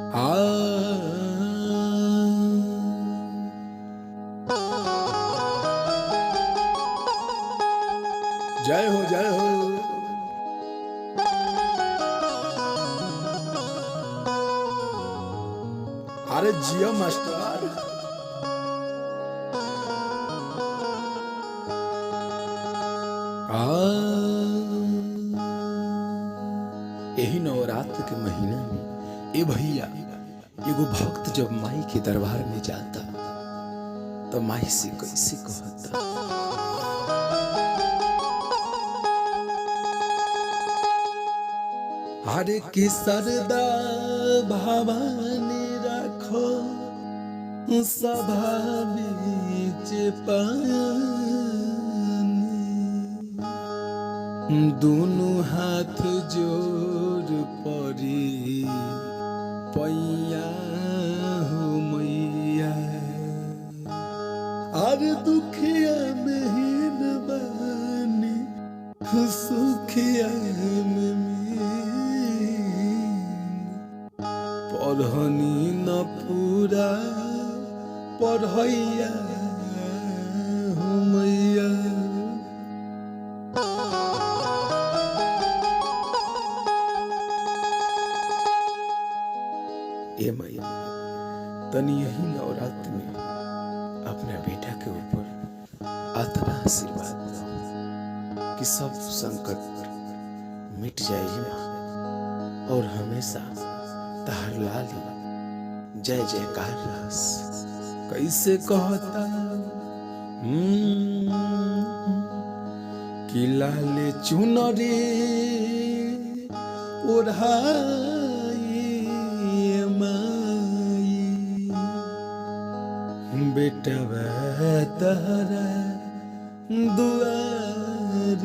आ जय हो जय हो। अरे जियो मास्टर। यही नवरात्र के महीना में ए भैया एगो भक्त जब माई के दरबार में जाता तो माई से कैसे कहता, हरे की सरदा भवानी रखो सभा बीच पानी, दोनों हाथ जोड़ पड़ी पैया हो मैया, अरे दुखिया में बानी सुखिया में पढ़नी न पूरा पढ़ैया हो मैया। ए मैया तनी यही नवरात्र में अपने बेटा के ऊपर इतना आशीर्वाद दो कि सब संकट मिट जाए और हमेशा तार लाली जय जयकार रस। कैसे कहता कि लाले चुनरी ओढ़ाई माई, बेटा तारा दुआर